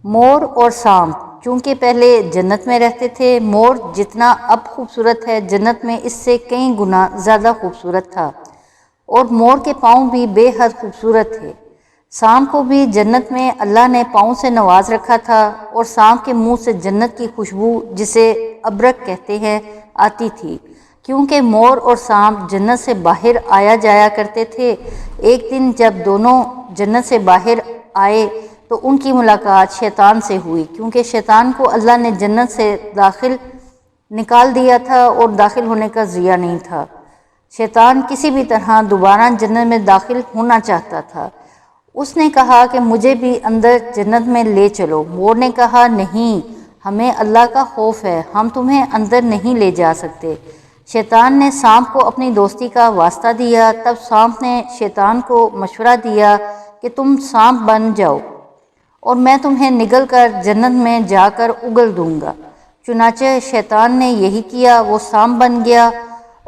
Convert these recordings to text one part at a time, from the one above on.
مور اور سانپ چونکہ پہلے جنت میں رہتے تھے، مور جتنا اب خوبصورت ہے جنت میں اس سے کئی گنا زیادہ خوبصورت تھا، اور مور کے پاؤں بھی بے حد خوبصورت تھے۔ سانپ کو بھی جنت میں اللہ نے پاؤں سے نواز رکھا تھا، اور سانپ کے منہ سے جنت کی خوشبو جسے ابرک کہتے ہیں آتی تھی، کیونکہ مور اور سانپ جنت سے باہر آیا جایا کرتے تھے۔ ایک دن جب دونوں جنت سے باہر آئے تو ان کی ملاقات شیطان سے ہوئی، کیونکہ شیطان کو اللہ نے جنت سے داخل نکال دیا تھا اور داخل ہونے کا ذریعہ نہیں تھا۔ شیطان کسی بھی طرح دوبارہ جنت میں داخل ہونا چاہتا تھا۔ اس نے کہا کہ مجھے بھی اندر جنت میں لے چلو۔ مور نے کہا نہیں، ہمیں اللہ کا خوف ہے، ہم تمہیں اندر نہیں لے جا سکتے۔ شیطان نے سانپ کو اپنی دوستی کا واسطہ دیا، تب سانپ نے شیطان کو مشورہ دیا کہ تم سانپ بن جاؤ اور میں تمہیں نگل کر جنت میں جا کر اگل دوں گا۔ چنانچہ شیطان نے یہی کیا، وہ سانپ بن گیا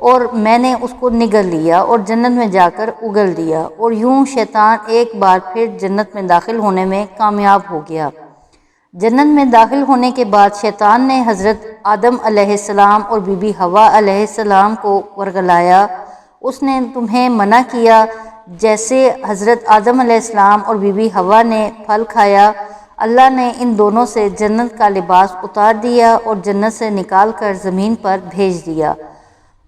اور میں نے اس کو نگل لیا اور جنت میں جا کر اگل دیا، اور یوں شیطان ایک بار پھر جنت میں داخل ہونے میں کامیاب ہو گیا۔ جنت میں داخل ہونے کے بعد شیطان نے حضرت آدم علیہ السلام اور بی بی حوا علیہ السلام کو ورغلایا۔ اس نے تمہیں منع کیا، جیسے حضرت آدم علیہ السلام اور بی بی حوا نے پھل کھایا، اللہ نے ان دونوں سے جنت کا لباس اتار دیا اور جنت سے نکال کر زمین پر بھیج دیا،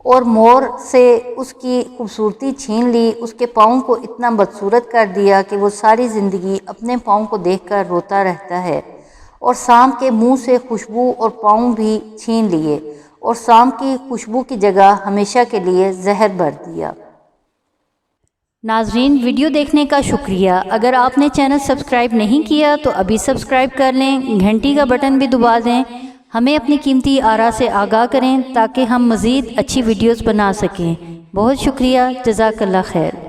اور مور سے اس کی خوبصورتی چھین لی، اس کے پاؤں کو اتنا بدصورت کر دیا کہ وہ ساری زندگی اپنے پاؤں کو دیکھ کر روتا رہتا ہے، اور سانپ کے منہ سے خوشبو اور پاؤں بھی چھین لیے، اور سانپ کی خوشبو کی جگہ ہمیشہ کے لیے زہر بھر دیا۔ ناظرین، ویڈیو دیکھنے کا شکریہ۔ اگر آپ نے چینل سبسکرائب نہیں کیا تو ابھی سبسکرائب کر لیں، گھنٹی کا بٹن بھی دبا دیں، ہمیں اپنی قیمتی آراء سے آگاہ کریں تاکہ ہم مزید اچھی ویڈیوز بنا سکیں۔ بہت شکریہ، جزاک اللہ خیر۔